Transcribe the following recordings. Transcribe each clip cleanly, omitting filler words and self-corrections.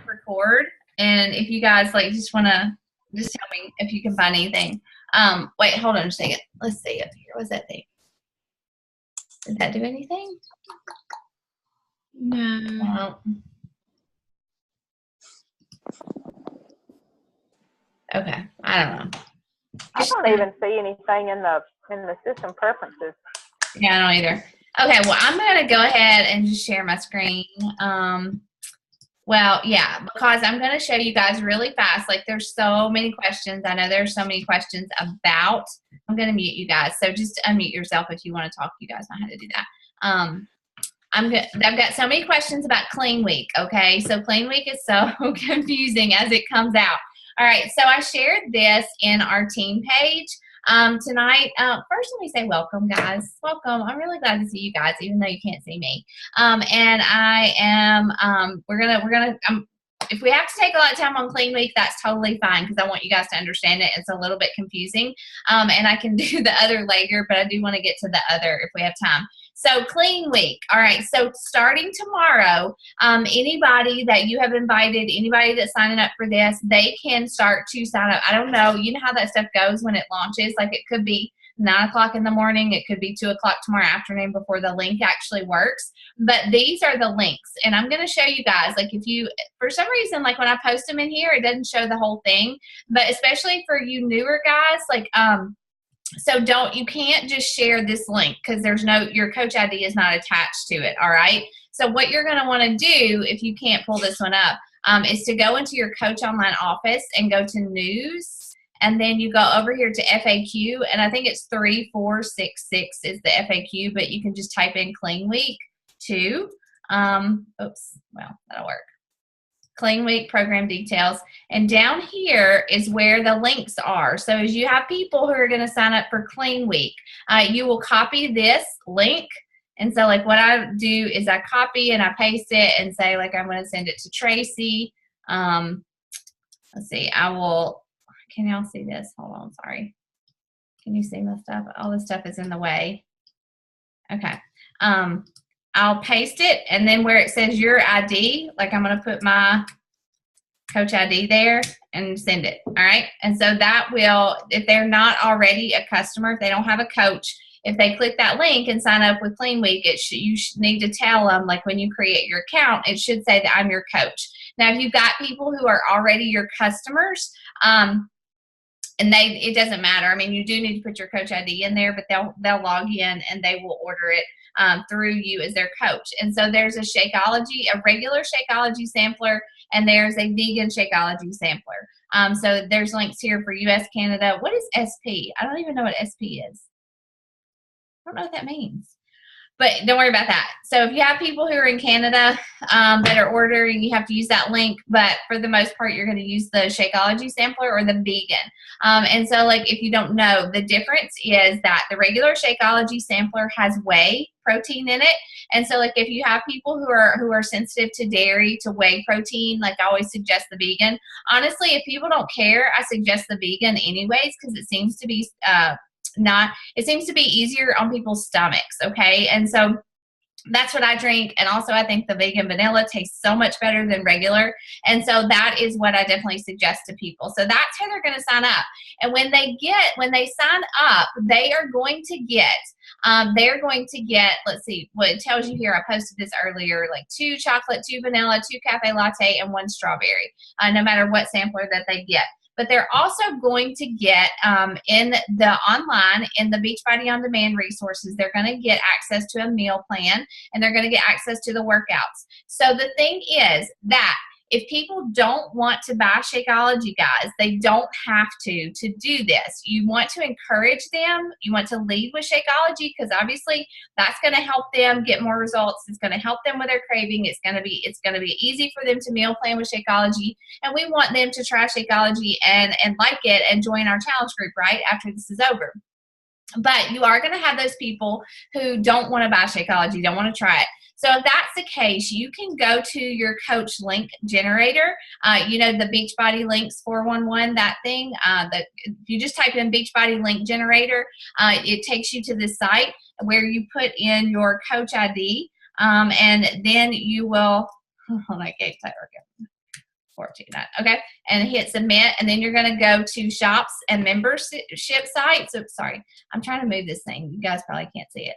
record, and if you guys like just want to just tell me if you can find anything. Wait, hold on a second. Let's see up here. What's that thing? Did that do anything? No. Okay, I don't know. I don't even see anything in the system preferences. Yeah, I don't either. Okay, well, I'm going to go ahead and just share my screen. Well, yeah, because I'm going to show you guys really fast. Like, there's so many questions. I know there's so many questions about. I'm going to mute you guys. So just unmute yourself if you want to talk. You guys know how to do that. I've got so many questions about Clean Week, okay? So Clean Week is so confusing as it comes out. All right, so I shared this in our team page tonight. First, let me say welcome, guys. Welcome. I'm really glad to see you guys, even though you can't see me. And I am, if we have to take a lot of time on Clean Week, that's totally fine because I want you guys to understand it. It's a little bit confusing. And I can do the other later, but I do want to get to the other if we have time. So Clean Week. All right. So starting tomorrow, anybody that you have invited, anybody that's signing up for this, they can start to sign up. I don't know. You know how that stuff goes when it launches. Like it could be 9 o'clock in the morning. It could be 2 o'clock tomorrow afternoon before the link actually works. But these are the links. And I'm going to show you guys, like if you, for some reason, like when I post them in here, it doesn't show the whole thing. But especially for you newer guys, like, so you can't just share this link because your coach ID is not attached to it, all right? So what you're going to want to do, if you can't pull this one up, is to go into your Coach Online office and go to News, and then you go over here to FAQ, and I think it's 3466 is the FAQ, but you can just type in Clean Week 2. Oops, well, that'll work. Clean Week program details, and down here is where the links are. So as you have people who are going to sign up for Clean Week, you will copy this link. And so like what I do is I copy and I paste it and say like I'm going to send it to Tracy. Let's see, can y'all see this? Hold on, sorry. Can you see my stuff? All this stuff is in the way. Okay. I'll paste it, and then where it says your ID, like I'm going to put my coach ID there and send it, all right? And so that will, if they're not already a customer, if they don't have a coach, if they click that link and sign up with Clean Week, you need to tell them, like when you create your account, it should say that I'm your coach. Now, if you've got people who are already your customers, and it doesn't matter. I mean, you do need to put your coach ID in there, but they'll log in and they will order it through you as their coach. And so there's a regular Shakeology sampler, and there's a vegan Shakeology sampler. So there's links here for US, Canada. What is SP? I don't even know what SP is. I don't know what that means. But don't worry about that. So if you have people who are in Canada that are ordering, you have to use that link. But for the most part, you're going to use the Shakeology sampler or the vegan. And so, like, if you don't know, the difference is that the regular Shakeology sampler has whey protein in it. And so, like, if you have people who are sensitive to dairy, to whey protein, like I always suggest the vegan. Honestly, if people don't care, I suggest the vegan anyways because it seems to be it seems to be easier on people's stomachs, okay? And so that's what I drink. And also I think the vegan vanilla tastes so much better than regular. And so that is what I definitely suggest to people. So that's how they're going to sign up. And when they sign up, they are going to get, let's see what it tells you here. I posted this earlier, like 2 chocolate, 2 vanilla, 2 cafe latte, and 1 strawberry, no matter what sampler that they get. But they're also going to get in the Beachbody On Demand resources, they're going to get access to a meal plan, and they're going to get access to the workouts. So the thing is that if people don't want to buy Shakeology, guys, they don't have to do this. You want to encourage them. You want to lead with Shakeology because obviously that's going to help them get more results. It's going to help them with their craving. It's going to be easy for them to meal plan with Shakeology, and we want them to try Shakeology and like it and join our challenge group right after this is over. But you are going to have those people who don't want to buy Shakeology, don't want to try it. So if that's the case, you can go to your coach link generator. You know, the Beachbody links 411, that thing. If you just type in Beachbody link generator, it takes you to this site where you put in your coach ID, and then you will. Hold on, I can't type again. Okay, and hit submit, and then you're going to go to shops and membership sites. Oops, sorry, I'm trying to move this thing. You guys probably can't see it.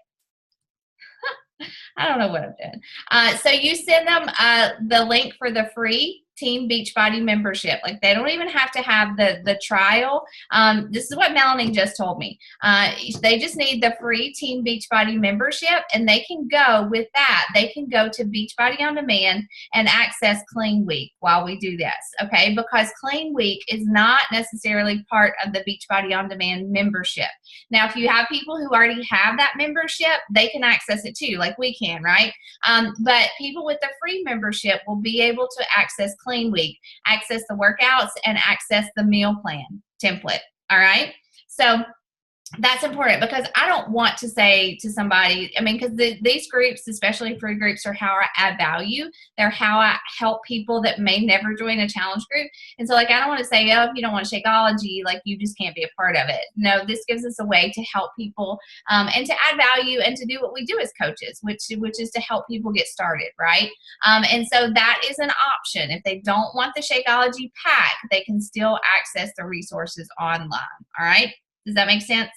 I don't know what I'm doing. So you send them the link for the free Team Beachbody membership. Like, they don't even have to have the trial. This is what Melanie just told me. They just need the free Team Beachbody membership, and they can go with that. They can go to Beachbody On Demand and access Clean Week while we do this, okay? Because Clean Week is not necessarily part of the Beachbody On Demand membership. Now, if you have people who already have that membership, they can access it too, like we can, right? But people with the free membership will be able to access Clean Week, access the workouts, and access the meal plan template, all right? So that's important, because I don't want to say to somebody, I mean, because these groups, especially free groups, are how I add value. They're how I help people that may never join a challenge group. And so, like, I don't want to say, oh, if you don't want Shakeology, like, you just can't be a part of it. No, this gives us a way to help people and to add value and to do what we do as coaches, which is to help people get started, right? And so that is an option. If they don't want the Shakeology pack, they can still access the resources online, all right? Does that make sense?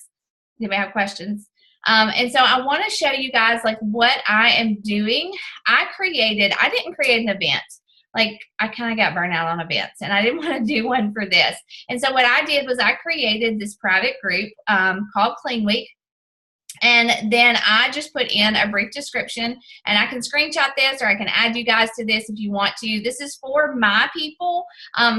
You may have questions. And so I want to show you guys, like, what I am doing. I didn't create an event. Like, I kind of got burnt out on events, and I didn't want to do one for this. And so what I did was I created this private group called Clean Week. And then I just put in a brief description, and I can screenshot this, or I can add you guys to this if you want to. This is for my people. I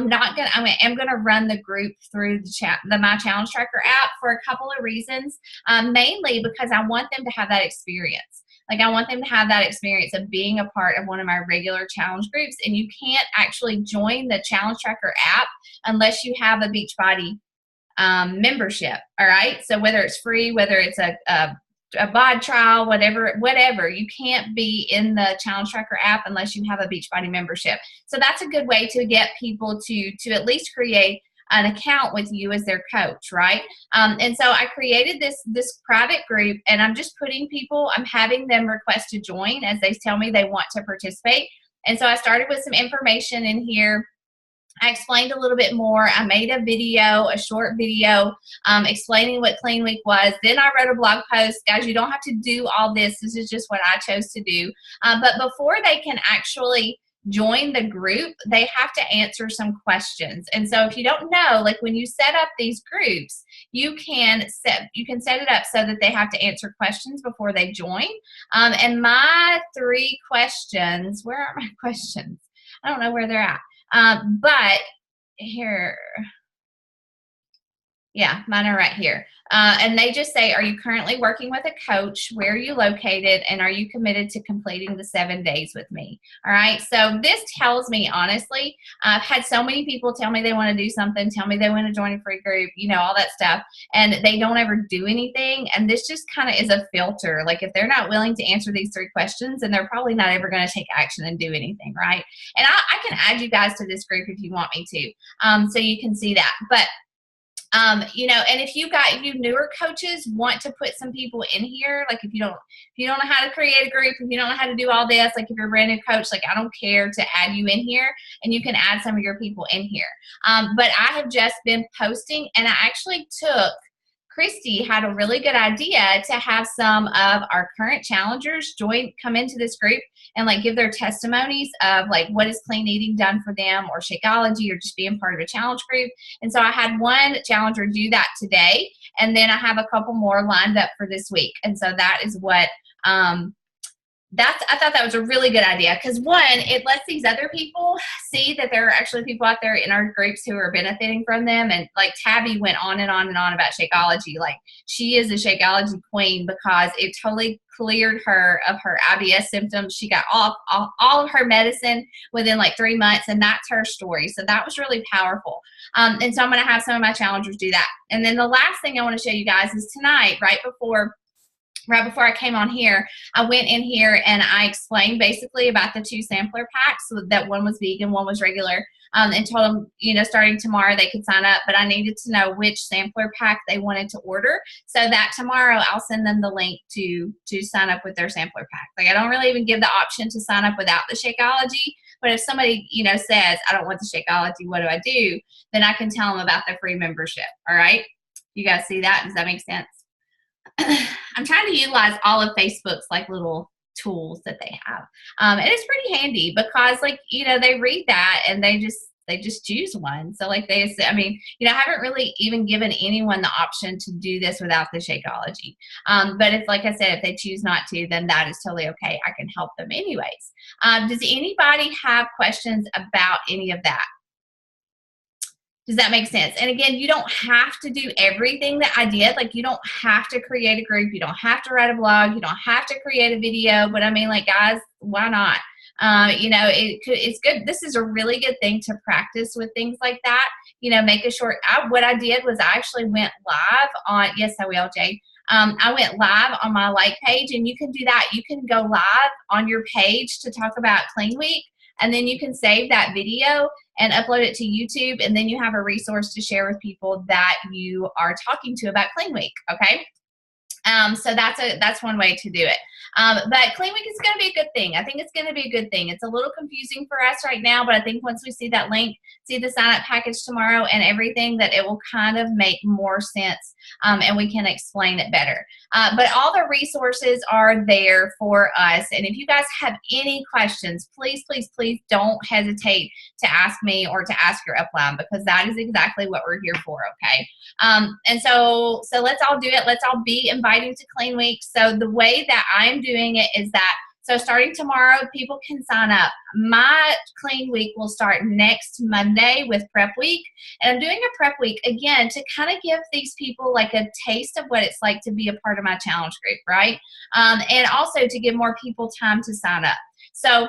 am gonna run the group through the My Challenge Tracker app for a couple of reasons. Mainly because I want them to have that experience. Like, I want them to have that experience of being a part of one of my regular challenge groups. And you can't actually join the Challenge Tracker app unless you have a Beachbody membership. All right. So whether it's free, whether it's a bod trial, whatever, you can't be in the Challenge Tracker app unless you have a Beachbody membership. So that's a good way to get people to at least create an account with you as their coach, right? And so I created this private group, and I'm just putting people, I'm having them request to join as they tell me they want to participate. And so I started with some information in here. I explained a little bit more. I made a short video explaining what Clean Week was. Then I wrote a blog post. Guys, you don't have to do all this. This is just what I chose to do. But before they can actually join the group, they have to answer some questions. And so if you don't know, like, when you set up these groups, you can set it up so that they have to answer questions before they join. And my 3 questions, where are my questions? I don't know where they're at. But here, yeah, mine are right here. And they just say, are you currently working with a coach? Where are you located? And are you committed to completing the 7 days with me? All right. So this tells me, honestly, I've had so many people tell me they want to do something, tell me they want to join a free group, you know, all that stuff, and they don't ever do anything. And this just kind of is a filter. Like, if they're not willing to answer these 3 questions, then they're probably not ever going to take action and do anything, right? And I can add you guys to this group if you want me to, so you can see that. But you know, and if you newer coaches want to put some people in here, like, if you don't know how to create a group, if you don't know how to do all this, like, if you're a brand new coach, like, I don't care to add you in here, and you can add some of your people in here. But I have just been posting, and I actually Christy had a really good idea to have some of our current challengers come into this group and, like, give their testimonies of, like, what has clean eating done for them, or Shakeology, or just being part of a challenge group. And so I had one challenger do that today, and then I have a couple more lined up for this week. And so that is what I thought that was a really good idea, because, one, it lets these other people see that there are actually people out there in our groups who are benefiting from them. And, like, Tabby went on and on and on about Shakeology. Like, she is a Shakeology queen, because it totally cleared her of her IBS symptoms. She got all of her medicine within, like, 3 months, and that's her story. So that was really powerful. And so I'm going to have some of my challengers do that. And then the last thing I want to show you guys is tonight, right before I came on here, I went in here and I explained basically about the 2 sampler packs, so that one was vegan, one was regular, and told them, you know, starting tomorrow they could sign up, but I needed to know which sampler pack they wanted to order, so that tomorrow I'll send them the link to sign up with their sampler pack. Like, I don't really even give the option to sign up without the Shakeology, But if somebody, says, I don't want the Shakeology, what do I do? Then I can tell them about the free membership. All right. You guys see that? Does that make sense? I'm trying to utilize all of Facebook's like little tools that they have. And it's pretty handy because they read that and they just choose one. So I haven't really even given anyone the option to do this without the Shakeology. But if, like I said, if they choose not to, then that is totally okay. I can help them anyways. Does anybody have questions about any of that? Does that make sense? And again, you don't have to do everything that I did. Like, you don't have to create a group. You don't have to write a blog. You don't have to create a video. But I mean, guys, why not? It's good. This is a really good thing to practice with things like that. Make a short. What I did was I actually went live on. Yes, I will, Jade. I went live on my like page, and you can do that. You can go live on your page to talk about Clean Week. And then you can save that video and upload it to YouTube, and then you have a resource to share with people that you are talking to about Clean Week, okay? So that's one way to do it. But Clean Week is going to be a good thing. I think it's going to be a good thing. It's a little confusing for us right now, but I think once we see that link, see the sign-up package tomorrow and everything, that it will kind of make more sense, and we can explain it better. But all the resources are there for us. And if you guys have any questions, please, please, please don't hesitate to ask me or to ask your upline, because that is exactly what we're here for, okay? And so let's all do it. Let's all be inviting to Clean Week. So the way that I'm doing it is that, so starting tomorrow, people can sign up. My Clean Week will start next Monday with Prep Week. And I'm doing a Prep Week, again, to kind of give these people like a taste of what it's like to be a part of my challenge group, right? And also to give more people time to sign up. So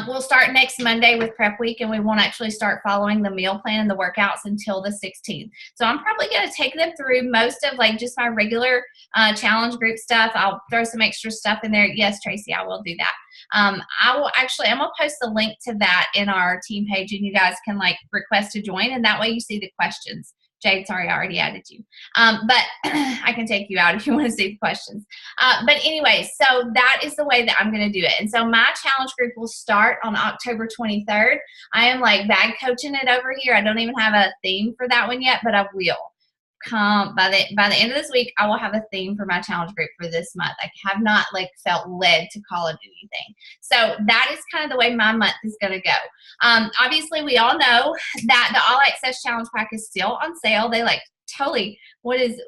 we'll start next Monday with Prep Week, and we won't actually start following the meal plan and the workouts until the 16th. So I'm probably going to take them through most of just my regular challenge group stuff. I'll throw some extra stuff in there. Yes, Tracy, I will do that. I'm going to post the link to that in our team page, and you guys can request to join, and that way you see the questions. Jade, sorry, I already added you. But I can take you out if you want to see the questions. But anyway, so that is the way that I'm going to do it. And so my challenge group will start on October 23rd. I am bag coaching it over here. I don't even have a theme for that one yet, but I will. By the end of this week, I will have a theme for my challenge group for this month. I have not felt led to call it anything. So that is kind of the way my month is going to go. Obviously, we all know that the All Access Challenge Pack is still on sale. They totally,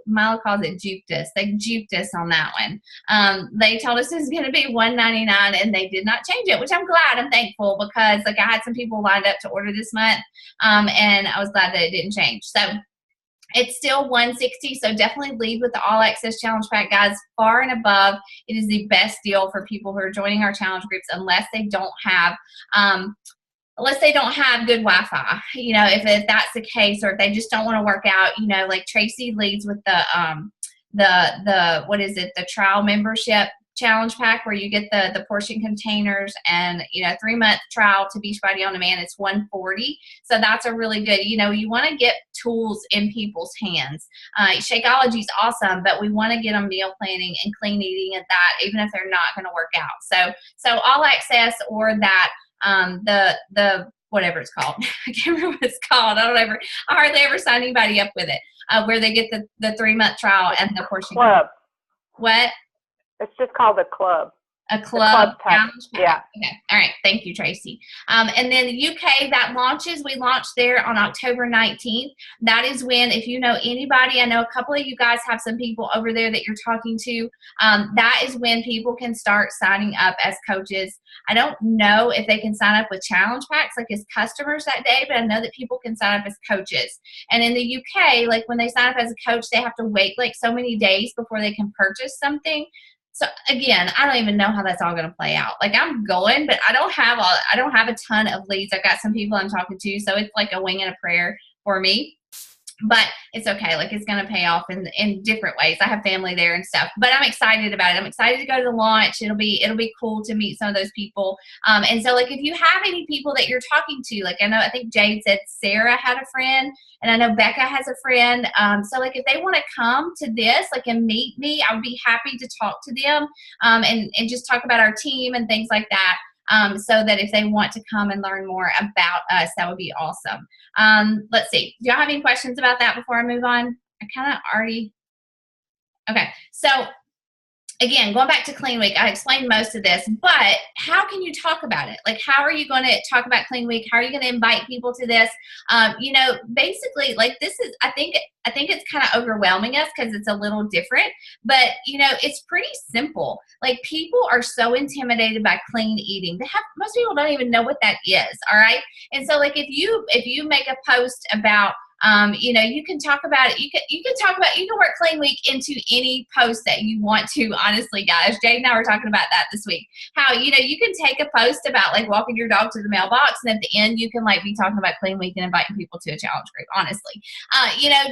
Milo calls it juked us. They juked us on that one. They told us it was going to be $199, and they did not change it, which I'm glad. I'm thankful, because I had some people lined up to order this month, and I was glad that it didn't change. So it's still $160, so definitely lead with the All Access Challenge Pack, guys. Far and above, it is the best deal for people who are joining our challenge groups, unless they don't have good Wi-Fi. If that's the case, or if they just don't want to work out, like Tracy leads with the trial membership challenge pack, where you get the portion containers and 3-month trial to Beachbody on Demand. It's $140. So that's a really good, you want to get tools in people's hands. Shakeology is awesome, but we want to get them meal planning and clean eating at that, even if they're not going to work out. So All Access, or that the whatever it's called. I can't remember what it's called. I hardly ever sign anybody up with it, where they get the 3-month trial and the portion club. What? It's just called a club. A club challenge pack. Yeah. Okay. All right. Thank you, Tracy. And then the UK, we launched there on October 19th. That is when, if you know anybody, I know a couple of you guys have some people over there that you're talking to. That is when people can start signing up as coaches. I don't know if they can sign up with challenge packs as customers that day, but I know that people can sign up as coaches. And in the UK, when they sign up as a coach, they have to wait so many days before they can purchase something. So again, I don't even know how that's all going to play out. I'm going, but I don't have a ton of leads. I've got some people I'm talking to, so it's a wing and a prayer for me. But it's okay. It's going to pay off in different ways. I have family there and stuff, but I'm excited about it. I'm excited to go to the launch. It'll be cool to meet some of those people. And so if you have any people that you're talking to, I think Jade said Sarah had a friend, and I know Becca has a friend. So if they want to come to this, and meet me, I would be happy to talk to them, and just talk about our team and things like that. so that if they want to come and learn more about us, that would be awesome. Let's see. Do y'all have any questions about that before I move on? I kind of already. Okay. So again, going back to Clean Week, I explained most of this, but how can you talk about it? Like, how are you going to talk about Clean Week? How are you going to invite people to this? You know, basically, like, this is, I think it's kind of overwhelming us because it's a little different, but you know, it's pretty simple. Like, people are so intimidated by clean eating. Most people don't even know what that is. All right. And so, like, if you make a post about, you know, you can talk about it. You can work Clean Week into any post that you want to, honestly, guys. Jade and I were talking about that this week. How, you know, you can take a post about like walking your dog to the mailbox, and at the end you can like be talking about Clean Week and inviting people to a challenge group, honestly. You know,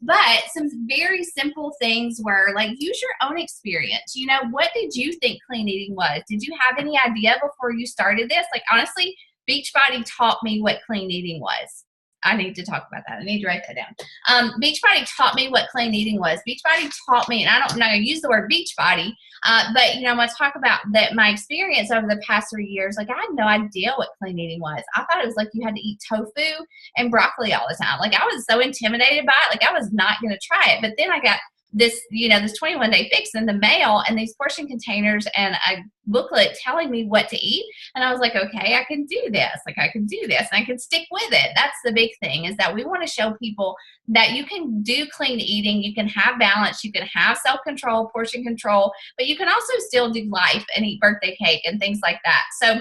but some very simple things were like, use your own experience. You know, what did you think clean eating was? Did you have any idea before you started this? Like, honestly, Beachbody taught me what clean eating was. I need to talk about that. I need to write that down. Beachbody taught me what clean eating was. Beachbody taught me, and I'm not going to use the word Beachbody, but you know, I'm going to talk about that. My experience over the past 3 years, like, I had no idea what clean eating was. I thought it was like you had to eat tofu and broccoli all the time. Like, I was so intimidated by it. Like, I was not going to try it. But then I got this, you know, this 21-day fix in the mail and these portion containers and a booklet telling me what to eat. And I was like, okay, I can do this. Like, I can do this and I can stick with it. That's the big thing, is that we want to show people that you can do clean eating. You can have balance. You can have self-control, portion control, but you can also still do life and eat birthday cake and things like that. So,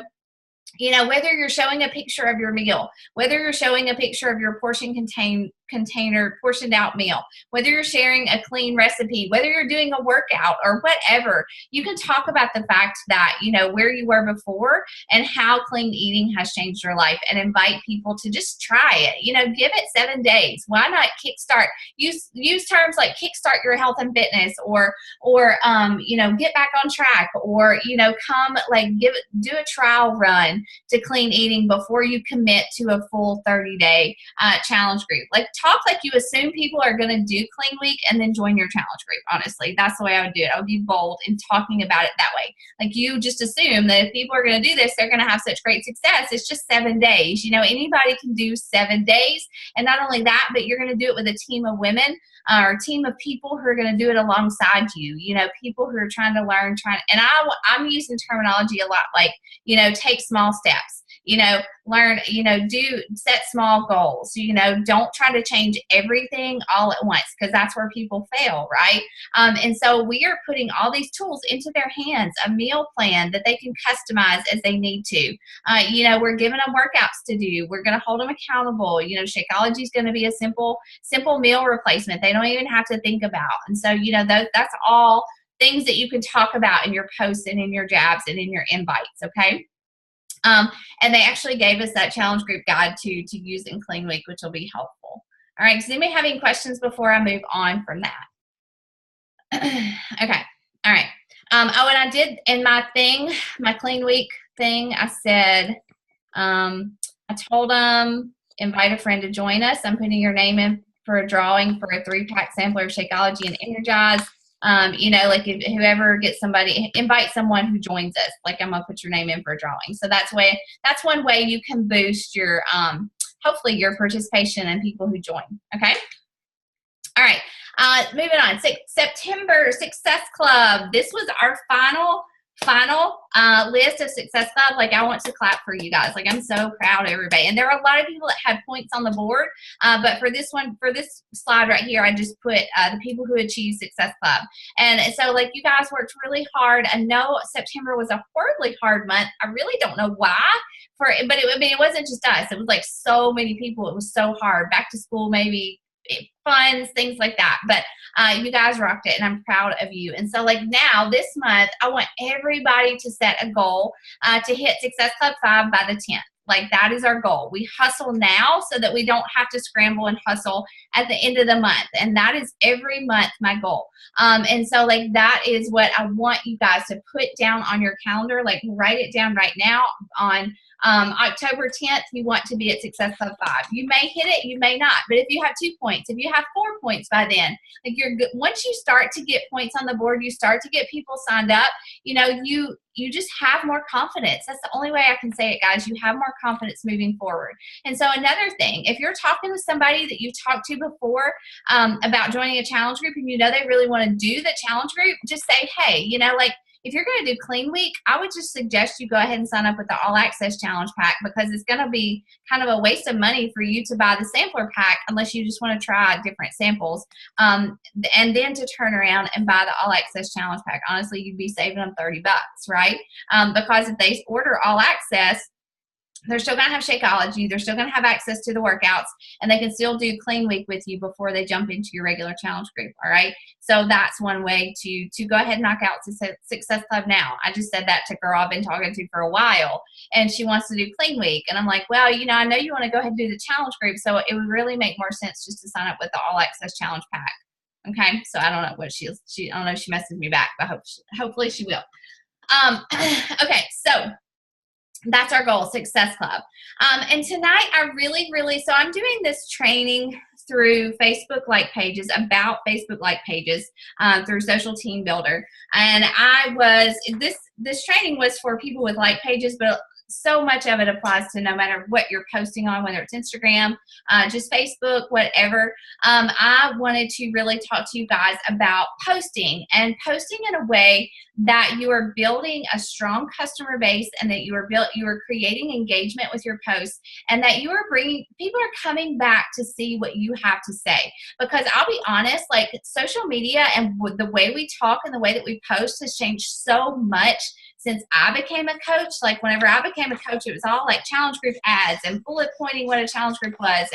you know, whether you're showing a picture of your meal, whether you're showing a picture of your container portioned out meal, whether you're sharing a clean recipe, whether you're doing a workout or whatever, you can talk about the fact that, you know, where you were before and how clean eating has changed your life, and invite people to just try it. You know, give it 7 days. Why not kickstart? Use terms like kickstart your health and fitness, or you know, get back on track, or, you know, come like do a trial run to clean eating before you commit to a full 30-day challenge group. Like, talk like you assume people are going to do Clean Week and then join your challenge group. Honestly, that's the way I would do it. I would be bold in talking about it that way. Like, you just assume that if people are going to do this, they're going to have such great success. It's just 7 days. You know, anybody can do 7 days. And not only that, but you're going to do it with a team of women or a team of people who are going to do it alongside you. You know, people who are trying to learn, and I'm using terminology a lot like, you know, take small steps. You know, learn, you know, set small goals. You know, don't try to change everything all at once, because that's where people fail, right? And so we are putting all these tools into their hands, a meal plan that they can customize as they need to. You know, we're giving them workouts to do. We're going to hold them accountable. You know, Shakeology is going to be a simple meal replacement. They don't even have to think about. And so, you know, that's all things that you can talk about in your posts and in your jabs and in your invites, okay? And they actually gave us that challenge group guide to use in Clean Week, which will be helpful. All right, does anybody have any questions before I move on from that? Okay, all right. Oh, and I did in my Clean Week thing, I said, I told them, invite a friend to join us. I'm putting your name in for a drawing for a 3-pack sampler of Shakeology and Energize. You know, like if whoever gets somebody, invite someone who joins us. Like, I'm gonna put your name in for a drawing. So that's one way you can boost your hopefully your participation and people who join. Okay. All right. Moving on. September Success Club. This was our final list of Success Club. Like, I want to clap for you guys. Like, I'm so proud of everybody. And there are a lot of people that had points on the board. But for this slide right here, I just put the people who achieved Success Club. And so, like, you guys worked really hard. I know September was a horribly hard month. I really don't know why. But it wasn't just us. It was like so many people. It was so hard. Back to school, maybe funds, things like that. But you guys rocked it, and I'm proud of you. And so, like, now this month, I want everybody to set a goal to hit Success Club 5 by the 10th. Like, that is our goal. We hustle now so that we don't have to scramble and hustle at the end of the month. And that is every month my goal. And so, like, that is what I want you guys to put down on your calendar. Like, write it down right now on October 10th, you want to be at Success Club 5. You may hit it, you may not. But if you have 2 points, if you have 4 points by then, like you're good. Once you start to get points on the board, you start to get people signed up, you just have more confidence. That's the only way I can say it, guys. You have more confidence moving forward. And so another thing, if you're talking to somebody that you've talked to before about joining a challenge group and they really want to do the challenge group, just say, hey, if you're going to do Clean Week, I would just suggest you go ahead and sign up with the All Access Challenge Pack, because it's going to be kind of a waste of money for you to buy the sampler pack unless you just want to try different samples, and then to turn around and buy the All Access Challenge Pack. Honestly, you'd be saving them $30, right? Because if they order All Access, they're still going to have Shakeology. They're still going to have access to the workouts, and they can still do Clean Week with you before they jump into your regular challenge group. All right. So that's one way to go ahead and knock out Success Club now. I just said that to a girl I've been talking to for a while, and she wants to do Clean Week. And I'm like, well, I know you want to go ahead and do the challenge group. So it would really make more sense just to sign up with the All Access Challenge Pack. Okay. So I don't know what I don't know if she messages me back, but hopefully she will. Okay. So that's our goal, Success Club. And tonight I so I'm doing this training through Facebook like pages, about Facebook like pages, through Social Team Builder. And this training was for people with like pages, but so much of it applies to no matter what you're posting on, whether it's Instagram, just Facebook, whatever. I wanted to really talk to you guys about posting in a way that you are building a strong customer base, and that you are creating engagement with your posts, and that you are bringing people are coming back to see what you have to say. Because I'll be honest, like social media and the way we talk and the way that we post has changed so much since I became a coach. Like whenever I became a coach, it was all like challenge group ads and bullet pointing what a challenge group was,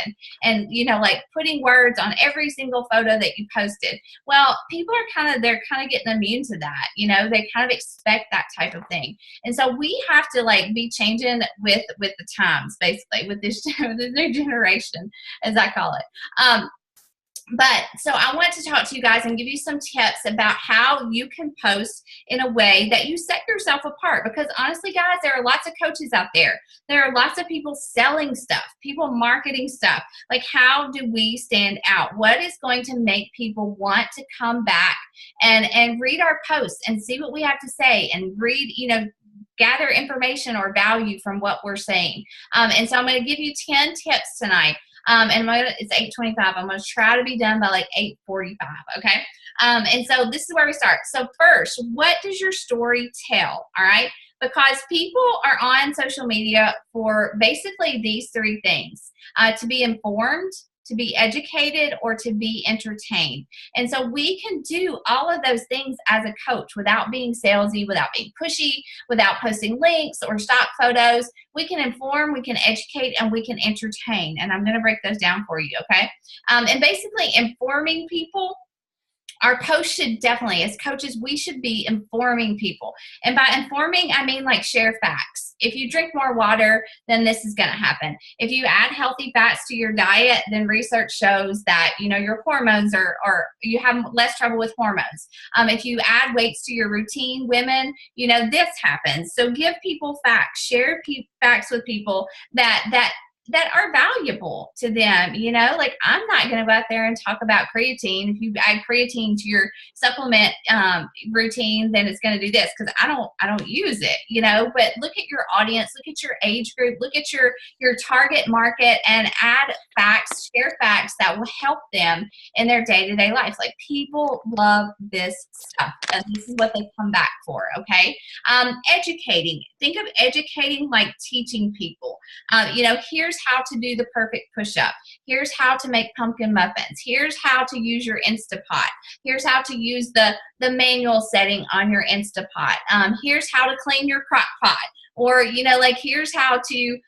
and like putting words on every single photo that you posted. Well, people are they're kind of getting immune to that. They kind of expect that type of thing. And so we have to like be changing with the times, basically, with this new generation, as I call it. But so I want to talk to you guys and give you some tips about how you can post in a way that you set yourself apart. Because honestly, guys, there are lots of coaches out there. There are lots of people selling stuff, people marketing stuff. Like, how do we stand out? What is going to make people want to come back and read our posts and see what we have to say, and read, gather information or value from what we're saying. And so I'm going to give you 10 tips tonight. And it's 8:25. I'm going to try to be done by like 8:45. Okay. And so this is where we start. So first, what does your story tell? All right. Because people are on social media for basically these 3 things: to be informed, to be educated, or to be entertained. And so we can do all of those things as a coach without being salesy, without being pushy, without posting links or stock photos. We can inform, we can educate, and we can entertain. And I'm going to break those down for you, okay? And basically informing people, our posts should definitely, as coaches, we should be informing people. And by informing, I mean like share facts. If you drink more water, then this is going to happen. If you add healthy fats to your diet, then research shows that, your hormones are you have less trouble with hormones. If you add weights to your routine, women, this happens. So give people facts, share facts with people that are valuable to them. Like, I'm not going to go out there and talk about creatine. If you add creatine to your supplement routine, then it's going to do this, because I don't use it, but look at your audience, look at your age group, look at your target market, and add facts, share facts that will help them in their day-to-day life. Like, people love this stuff, and this is what they come back for. Okay. Educating. Think of educating like teaching people. Here's how to do the perfect push-up. Here's how to make pumpkin muffins. Here's how to use your Instapot. Here's how to use the manual setting on your Instapot. Here's how to clean your crock pot. Or, here's how to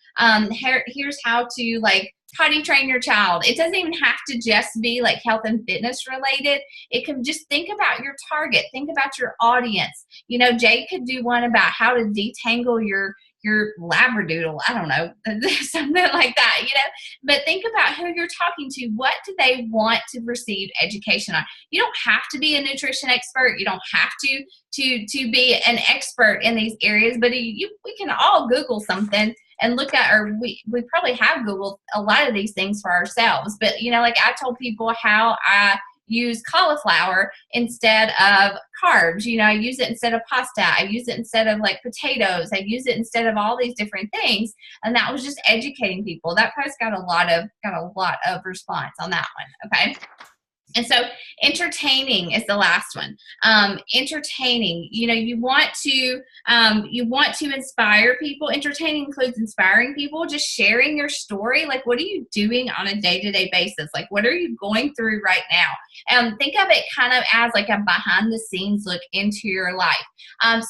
like potty train your child. It doesn't even have to just be like health and fitness related. It can just think about your target, think about your audience. Jay could do one about how to detangle your labradoodle. I don't know, something like that, but think about who you're talking to. What do they want to receive education on? You don't have to be a nutrition expert. You don't have to be an expert in these areas, but we can all Google something and look at, or we probably have Googled a lot of these things for ourselves. But, you know, like I told people how I use cauliflower instead of carbs. You know, I use it instead of pasta. I use it instead of like potatoes. I use it instead of all these different things. And that was just educating people. That post got a lot of response on that one. Okay. And so entertaining is the last one. Entertaining, you know, you want to inspire people. Entertaining includes inspiring people, just sharing your story. Like, what are you doing on a day-to-day basis? Like, what are you going through right now? Think of it kind of as like a behind the scenes look into your life.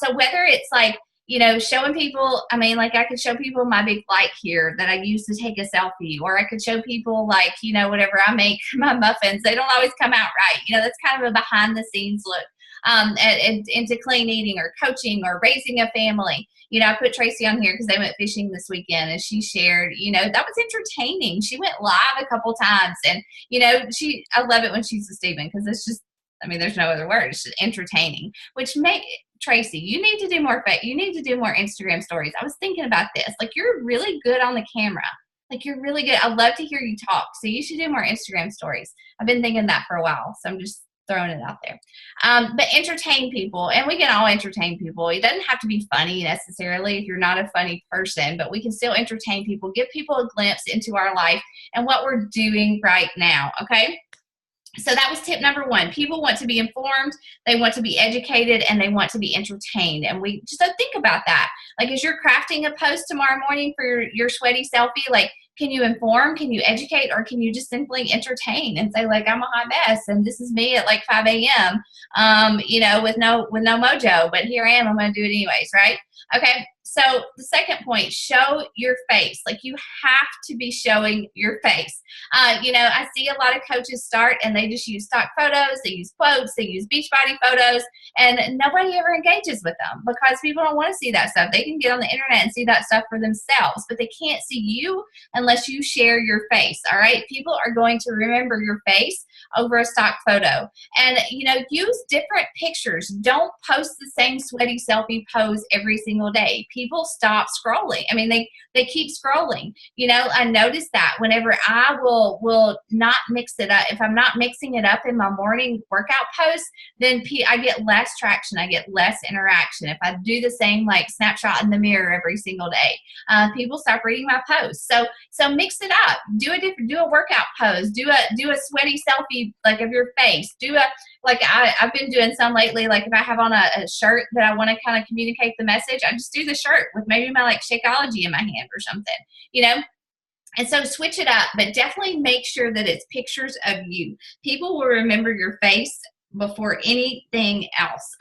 So whether it's like, you know, showing people, I mean, like I could show people my big light here that I use to take a selfie, or I could show people like, you know, whatever I make my muffins, they don't always come out right. You know, that's kind of a behind the scenes look into clean eating or coaching or raising a family. You know, I put Tracy on here because they went fishing this weekend and she shared, you know, that was entertaining. She went live a couple times and, you know, I love it when she's with Steven because it's just, I mean, there's no other word. It's just entertaining, which Tracy, you need to do more Instagram stories. I was thinking about this. Like, you're really good on the camera. Like, you're really good. I'd love to hear you talk. So you should do more Instagram stories. I've been thinking that for a while. So I'm just throwing it out there. But entertain people, and we can all entertain people. It doesn't have to be funny necessarily if you're not a funny person, but we can still entertain people, give people a glimpse into our life and what we're doing right now. Okay. So that was tip number one. People want to be informed, they want to be educated, and they want to be entertained. And we just think about that. Like, as you're crafting a post tomorrow morning for your sweaty selfie, like, can you inform, can you educate, or can you just simply entertain and say, like, I'm a hot mess and this is me at like 5 a.m., you know, with no mojo, but here I am, I'm going to do it anyways, right? Okay. So the second point, show your face. Like, you have to be showing your face. You know, I see a lot of coaches start and they just use stock photos, they use quotes, they use Beachbody photos, and nobody ever engages with them because people don't want to see that stuff. They can get on the internet and see that stuff for themselves, but they can't see you unless you share your face. All right. People are going to remember your face over a stock photo. And, you know, use different pictures. Don't post the same sweaty selfie pose every single day. People stop scrolling. I mean, they keep scrolling. You know, I noticed that whenever I will not mix it up, if I'm not mixing it up in my morning workout post, then I get less traction. I get less interaction. If I do the same like snapshot in the mirror every single day, people stop reading my posts. So mix it up. Do a workout pose. Do a sweaty selfie like of your face. I've been doing some lately, like if I have on a shirt that I want to kind of communicate the message, I just do the shirt with maybe my like Shakeology in my hand or something, you know? And so switch it up, but definitely make sure that it's pictures of you. People will remember your face before anything else.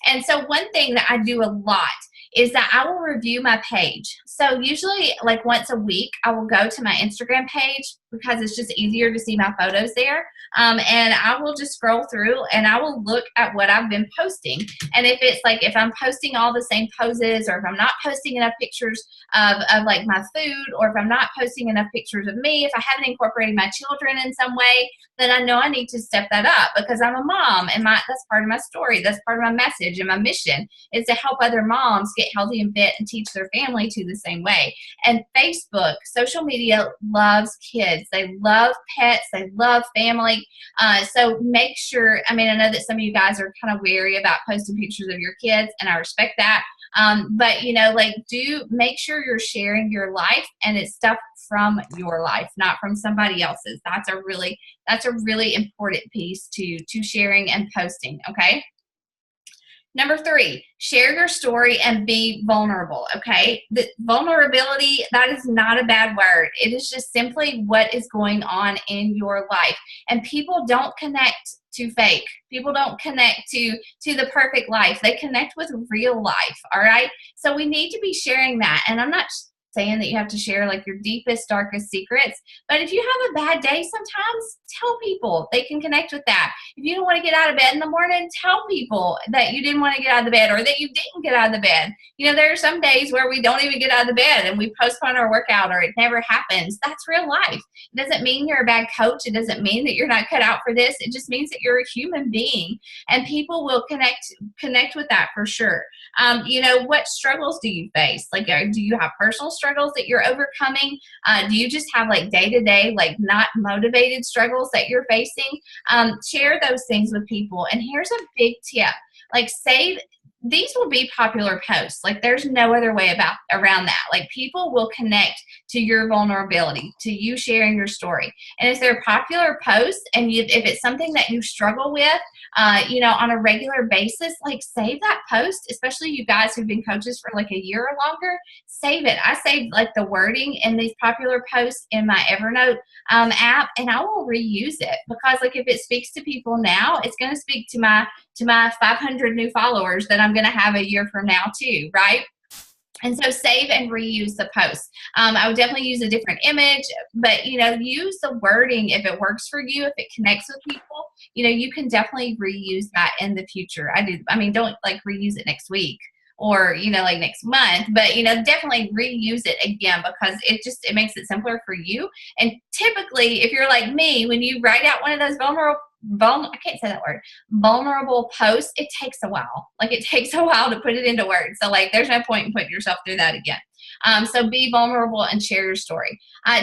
And so one thing that I do a lot is that I will review my page. So usually like once a week, I will go to my Instagram page because it's just easier to see my photos there. And I will just scroll through and I will look at what I've been posting. And if it's like, if I'm posting all the same poses, or if I'm not posting enough pictures of like my food, or if I'm not posting enough pictures of me, if I haven't incorporated my children in some way, then I know I need to step that up because I'm a mom and that's part of my story. That's part of my message, and my mission is to help other moms get healthy and fit and teach their family to the same way. And Facebook, social media loves kids. They love pets. They love family. So make sure, I mean, I know that some of you guys are kind of wary about posting pictures of your kids, and I respect that. But you know, like, make sure you're sharing your life and it's stuff from your life, not from somebody else's. That's a really important piece to sharing and posting. Okay. Number 3, share your story and be vulnerable, okay? The vulnerability, that is not a bad word. It is just simply what is going on in your life. And people don't connect to fake. People don't connect to the perfect life. They connect with real life, all right? So we need to be sharing that. And I'm not saying that you have to share like your deepest, darkest secrets, but if you have a bad day sometimes, tell people. They can connect with that. If you don't want to get out of bed in the morning, tell people that you didn't want to get out of the bed, or that you didn't get out of the bed. You know, there are some days where we don't even get out of the bed and we postpone our workout, or it never happens. That's real life. It doesn't mean you're a bad coach. It doesn't mean that you're not cut out for this. It just means that you're a human being, and people will connect with that for sure. You know, what struggles do you face? Like, do you have personal struggles? struggles that you're overcoming? Do you just have like day-to-day, like not motivated struggles that you're facing? Share those things with people. And here's a big tip. Like save, these will be popular posts. Like there's no other way around that. Like people will connect to your vulnerability, to you sharing your story. And if they're popular posts and if it's something that you struggle with, on a regular basis, like save that post, especially you guys who've been coaches for like a year or longer, save it. I saved like the wording in these popular posts in my Evernote app, and I will reuse it because like if it speaks to people now, it's going to speak to my 500 new followers that I'm going to have a year from now too, right? And so save and reuse the post. I would definitely use a different image, but, use the wording if it works for you, if it connects with people, you can definitely reuse that in the future. Don't like reuse it next week or, like next month, but, definitely reuse it again because it makes it simpler for you. And typically, if you're like me, when you write out one of those I can't say that word, vulnerable posts, it takes a while. Like it takes a while to put it into words. So like there's no point in putting yourself through that again. So be vulnerable and share your story.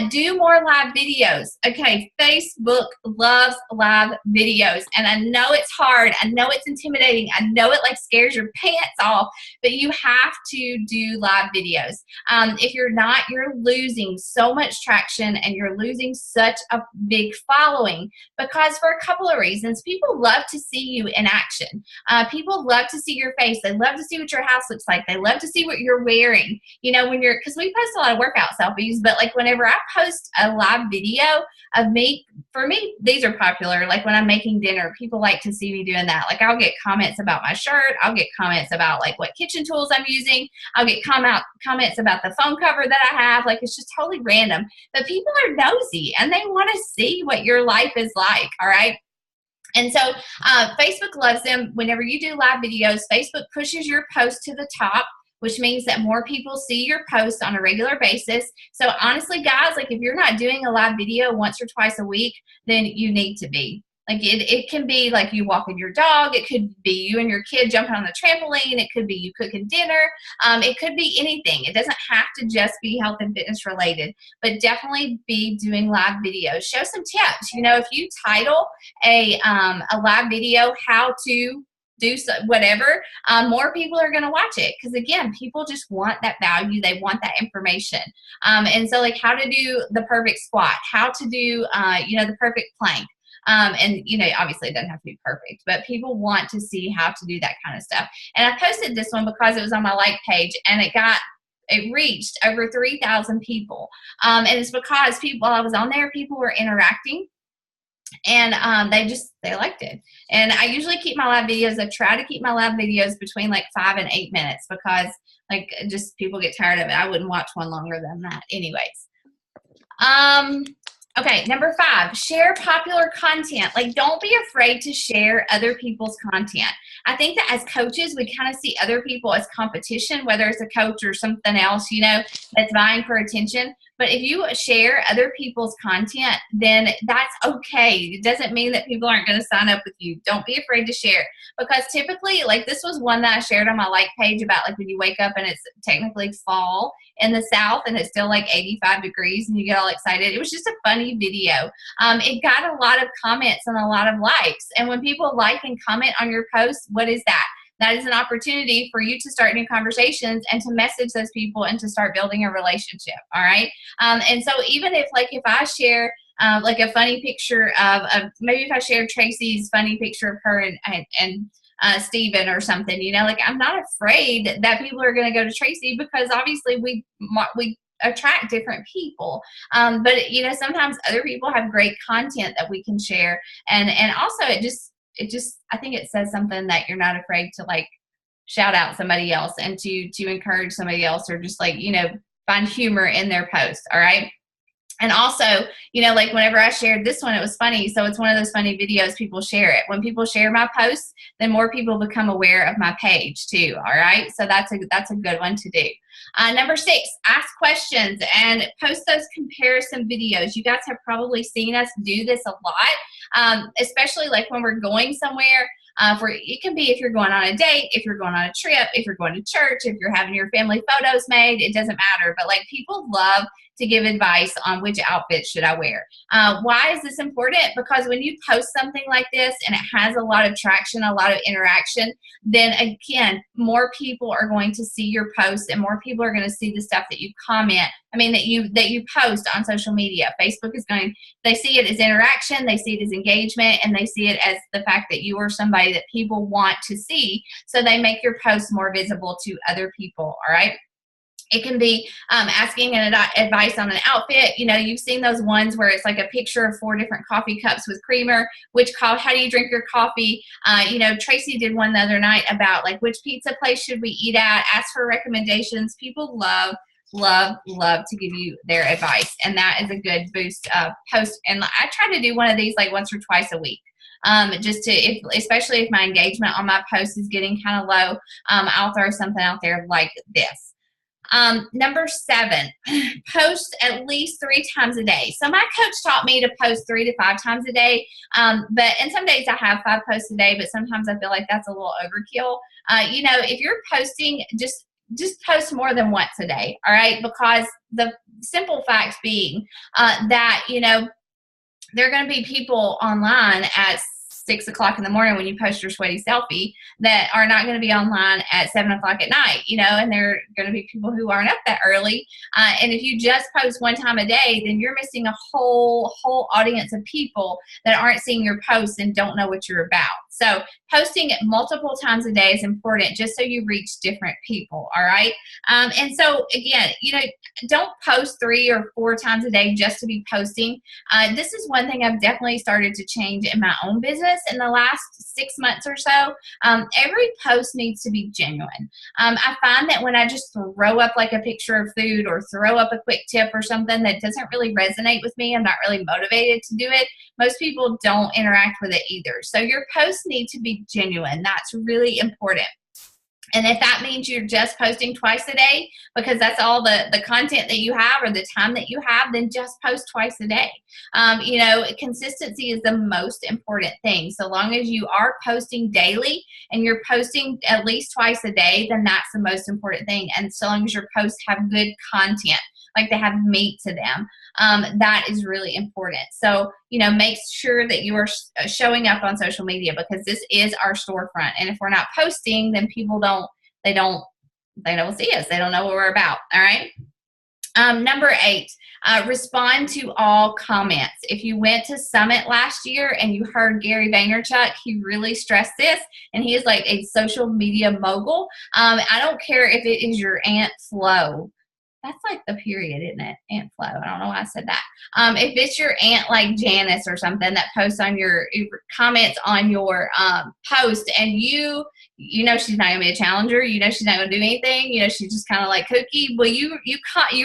Do more live videos. Okay, Facebook loves live videos. And I know it's hard. I know it's intimidating. I know it like scares your pants off, but you have to do live videos. If you're not, you're losing so much traction and you're losing such a big following because for a couple of reasons. People love to see you in action. People love to see your face. They love to see what your house looks like. They love to see what you're wearing. Because we post a lot of workout selfies, but like whenever I post a live video of me, for me, these are popular. Like when I'm making dinner, people like to see me doing that. Like I'll get comments about my shirt. I'll get comments about like what kitchen tools I'm using. I'll get comments about the phone cover that I have. Like it's just totally random. But people are nosy and they want to see what your life is like. All right. And so Facebook loves them. Whenever you do live videos, Facebook pushes your post to the top, which means that more people see your posts on a regular basis. So honestly, guys, like if you're not doing a live video once or twice a week, then you need to be. Like it can be like you walking your dog. It could be you and your kid jumping on the trampoline. It could be you cooking dinner. It could be anything. It doesn't have to just be health and fitness related, but definitely be doing live videos. Show some tips. If you title a live video, how to do whatever, more people are going to watch it because again, people just want that value. They want that information. And so like how to do the perfect squat, how to do, the perfect plank. Obviously it doesn't have to be perfect, but people want to see how to do that kind of stuff. And I posted this one because it was on my like page and it reached over 3,000 people. And it's because while I was on there, people were interacting. And they liked it. And I usually keep my live videos. I try to keep my live videos between like 5 and 8 minutes because like just people get tired of it. I wouldn't watch one longer than that anyways. Okay, number 5, share popular content. Like, don't be afraid to share other people's content. I think that as coaches, we kind of see other people as competition, whether it's a coach or something else, that's vying for attention. But if you share other people's content, then that's okay. It doesn't mean that people aren't going to sign up with you. Don't be afraid to share because typically, like this was one that I shared on my like page about like when you wake up and it's technically fall in the South and it's still like 85 degrees and you get all excited. It was just a funny video. It got a lot of comments and a lot of likes. And when people like and comment on your posts, what is that? That is an opportunity for you to start new conversations and to message those people and to start building a relationship. All right. And so even if I share like a funny picture of maybe if I share Tracy's funny picture of her and Steven or something, like I'm not afraid that people are going to go to Tracy because obviously we attract different people. But sometimes other people have great content that we can share. And also it just, I think it says something that you're not afraid to like shout out somebody else and to encourage somebody else or just like, find humor in their post. All right. And also, like whenever I shared this one, it was funny. So it's one of those funny videos, people share it. When people share my posts, then more people become aware of my page too. All right. So that's a good one to do. Number 6, ask questions and post those comparison videos. You guys have probably seen us do this a lot, especially like when we're going somewhere. For it can be if you're going on a date, if you're going on a trip, if you're going to church, if you're having your family photos made, it doesn't matter. But like people love to give advice on which outfit should I wear. Why is this important? Because when you post something like this and it has a lot of traction, a lot of interaction, then again, more people are going to see your posts and more people are going to see the stuff that you comment. I mean, that you post on social media. Facebook is they see it as interaction, they see it as engagement, and they see it as the fact that you are somebody that people want to see. So they make your posts more visible to other people. All right. It can be asking advice on an outfit. You know, you've seen those ones where it's like a picture of 4 different coffee cups with creamer. How do you drink your coffee? You know, Tracy did one the other night about like which pizza place should we eat at. Ask for recommendations. People love to give you their advice, and that is a good boost post. And I try to do one of these like once or twice a week. Just to, especially if my engagement on my post is getting kind of low, I'll throw something out there like this. Number 7, post at least 3 times a day. So my coach taught me to post 3 to 5 times a day. And some days I have 5 posts a day, but sometimes I feel like that's a little overkill. You know, if you're posting, just post more than once a day. All right. Because the simple fact being, that, you know, there are going to be people online at 6 o'clock in the morning when you post your sweaty selfie that are not going to be online at 7 o'clock at night, you know, and there are going to be people who aren't up that early. And if you just post 1 time a day, then you're missing a whole audience of people that aren't seeing your posts and don't know what you're about. So posting multiple times a day is important just so you reach different people. All right. And so again, you know, don't post 3 or 4 times a day just to be posting. This is one thing I've definitely started to change in my own business in the last 6 months or so. Every post needs to be genuine. I find that when I just throw up like a picture of food or throw up a quick tip or something that doesn't really resonate with me, I'm not really motivated to do it, most people don't interact with it either. So your posts need to be genuine. That's really important. And if that means you're just posting twice a day because that's all the content that you have or the time that you have, then just post twice a day. You know, consistency is the most important thing. So long as you are posting daily and you're posting at least twice a day, then that's the most important thing. And so long as your posts have good content, like they have meat to them, that is really important. So, you know, make sure that you are showing up on social media because this is our storefront. And if we're not posting, then people don't see us. They don't know what we're about. All right. Number 8, respond to all comments. If you went to Summit last year and you heard Gary Vaynerchuk, he really stressed this, and he is like a social media mogul. I don't care if it is your Aunt Flo. That's like the period, isn't it? Aunt Flo. I don't know why I said that. If it's your aunt like Janice or something that posts on your comments on your post, and you know she's not gonna be a challenger, you know she's not gonna do anything, you know she's just kind of like cookie. Well, you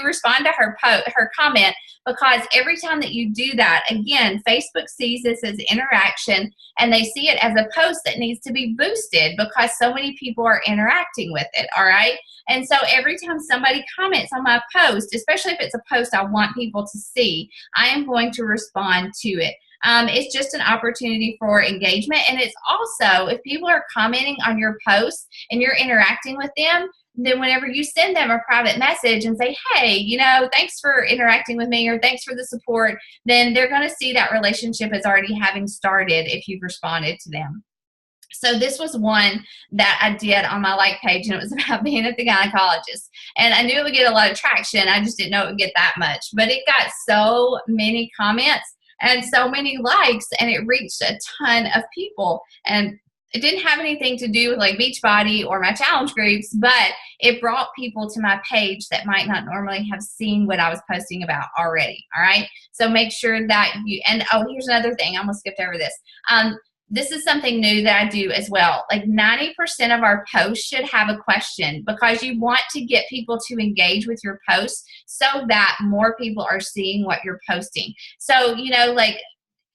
respond to her comment, because every time that you do that, again, Facebook sees this as interaction and they see it as a post that needs to be boosted because so many people are interacting with it. All right. And so every time somebody comments on my post, especially if it's a post I want people to see, I am going to respond to it. It's just an opportunity for engagement. And it's also, if people are commenting on your posts and you're interacting with them, then whenever you send them a private message and say, hey, you know, thanks for interacting with me or thanks for the support, then they're going to see that relationship as already having started if you've responded to them. So this was one that I did on my like page, and it was about being at the gynecologist. And I knew it would get a lot of traction. I just didn't know it would get that much. But it got so many comments and so many likes, and it reached a ton of people. And it didn't have anything to do with like Beachbody or my challenge groups, but it brought people to my page that might not normally have seen what I was posting about already. All right. So make sure that you, and oh, here's another thing. I almost skipped over this. This is something new that I do as well. Like 90% of our posts should have a question, because you want to get people to engage with your posts so that more people are seeing what you're posting. So, you know, like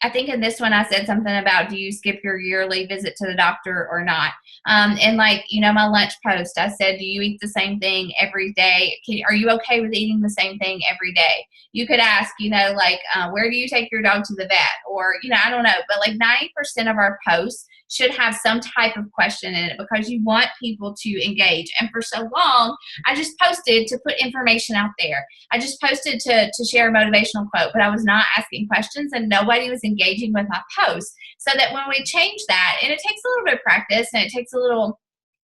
I think in this one I said something about, do you skip your yearly visit to the doctor or not? And like, you know, my lunch post, I said, do you eat the same thing every day? Are you okay with eating the same thing every day? You could ask, you know, like, where do you take your dog to the vet? or, you know, I don't know, but like 90% of our posts should have some type of question in it because you want people to engage. And for so long, I just posted to put information out there. I just posted to share a motivational quote, but I was not asking questions and nobody was engaging with my posts. So that when we change that, and it takes a little bit of practice and it takes a little,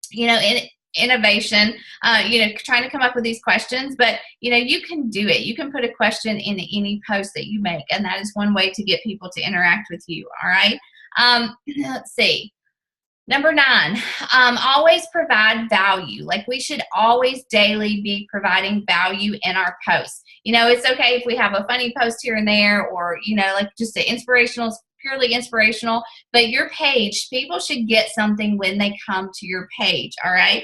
you know, innovation, you know, trying to come up with these questions, but you know, you can do it. You can put a question in any post that you make, and that is one way to get people to interact with you. All right. Let's see. Number 9, always provide value. Like we should always daily be providing value in our posts. You know, it's okay if we have a funny post here and there, or, you know, like just an inspirational, purely inspirational, but your page, people should get something when they come to your page. All right.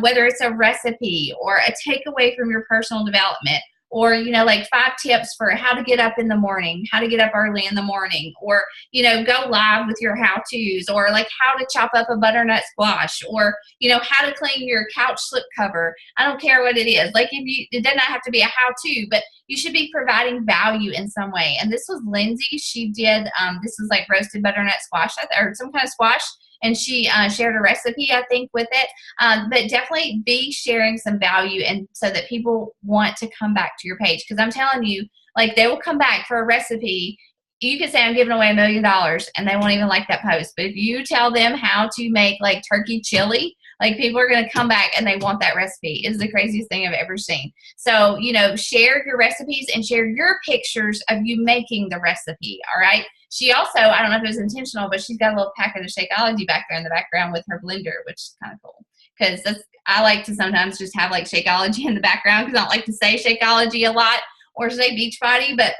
Whether it's a recipe or a takeaway from your personal development, or, you know, like 5 tips for how to get up in the morning, how to get up early in the morning, or, you know, go live with your how-tos, or like how to chop up a butternut squash, or, you know, how to clean your couch slip cover. I don't care what it is. Like it does not have to be a how-to, but you should be providing value in some way. And this was Lindsay. She did, this was like roasted butternut squash or some kind of squash. And she shared a recipe, I think, with it. But definitely be sharing some value, and so that people want to come back to your page. Because I'm telling you, like, they will come back for a recipe. You could say I'm giving away $1 million and they won't even like that post. But if you tell them how to make like turkey chili, like people are going to come back and they want that recipe. It's the craziest thing I've ever seen. So, you know, share your recipes and share your pictures of you making the recipe. All right. She also, I don't know if it was intentional, but she's got a little packet of Shakeology back there in the background with her blender, which is kind of cool. Because I like to sometimes just have like Shakeology in the background because I don't like to say Shakeology a lot or say Beachbody, but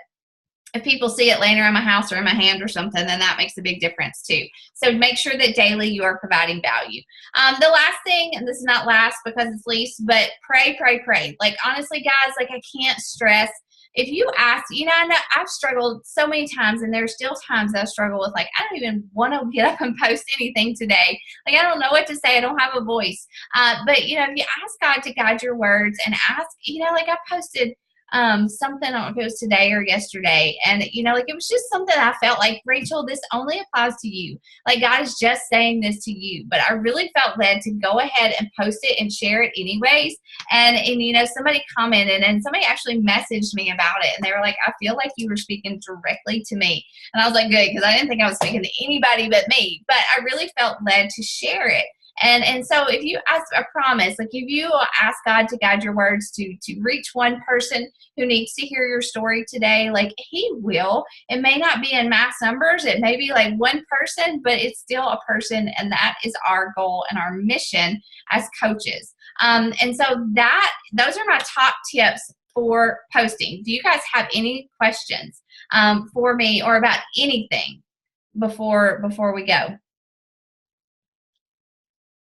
if people see it laying around my house or in my hand or something, then that makes a big difference too. So make sure that daily you are providing value. The last thing, and this is not last because it's least, but pray, pray, pray. Like honestly, guys, like I can't stress. If you ask, you know, I know I've struggled so many times, and there's still times that I struggle with, like, I don't even want to get up and post anything today. Like, I don't know what to say. I don't have a voice. But, you know, if you ask God to guide your words and ask, you know, like I posted something, I don't know if it was today or yesterday, and you know, like it was just something I felt like, Rachel, this only applies to you. Like God is just saying this to you, but I really felt led to go ahead and post it and share it anyways. And you know, somebody commented and somebody actually messaged me about it, and they were like, I feel like you were speaking directly to me. And I was like, good, because I didn't think I was speaking to anybody but me, but I really felt led to share it. And so if you ask a promise, like if you ask God to guide your words to reach one person who needs to hear your story today, like he will. It may not be in mass numbers. It may be like one person, but it's still a person. And that is our goal and our mission as coaches. And so those are my top tips for posting. Do you guys have any questions for me or about anything before we go?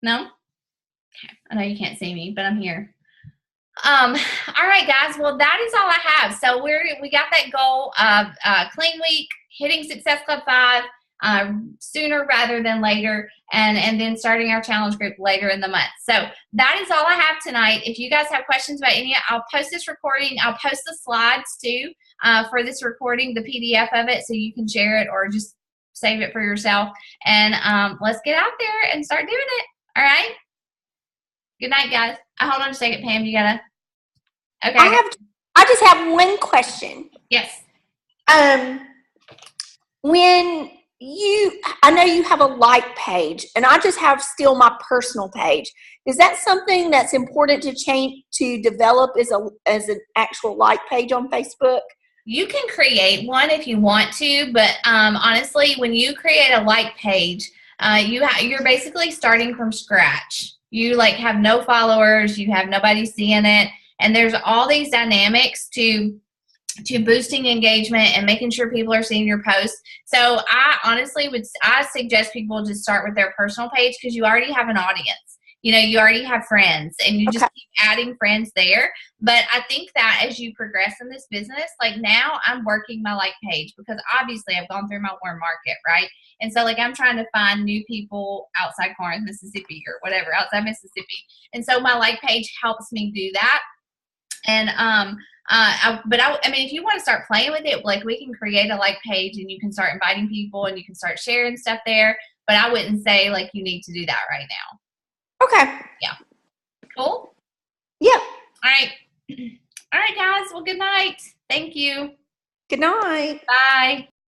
No? Okay. I know you can't see me, but I'm here. All right, guys. Well, that is all I have. So we got that goal of Clean Week, hitting Success Club 5 sooner rather than later, and then starting our challenge group later in the month. So that is all I have tonight. If you guys have questions about any, I'll post this recording. I'll post the slides too for this recording, the PDF of it, so you can share it or just save it for yourself. And let's get out there and start doing it. All right. Good night, guys. Hold on a second, Pam. You gotta. Okay. I just have one question. Yes. When I know you have a like page, and I just have still my personal page. Is that something that's important to develop as an actual like page on Facebook? You can create one if you want to, but honestly, when you create a like page, you're basically starting from scratch. You like have no followers, you have nobody seeing it, and there's all these dynamics to boosting engagement and making sure people are seeing your posts. So I honestly I suggest people just start with their personal page because you already have an audience. You know, you already have friends, and you just keep adding friends there. But I think that as you progress in this business, like now I'm working my like page because obviously I've gone through my warm market, right? And so like I'm trying to find new people outside Corinth, Mississippi or whatever, outside Mississippi. And so my like page helps me do that. And I mean, if you want to start playing with it, like we can create a like page and you can start inviting people and you can start sharing stuff there. But I wouldn't say like you need to do that right now. Okay. Yeah. Cool. Yeah. All right. All right, guys. Well, good night. Thank you. Good night. Bye.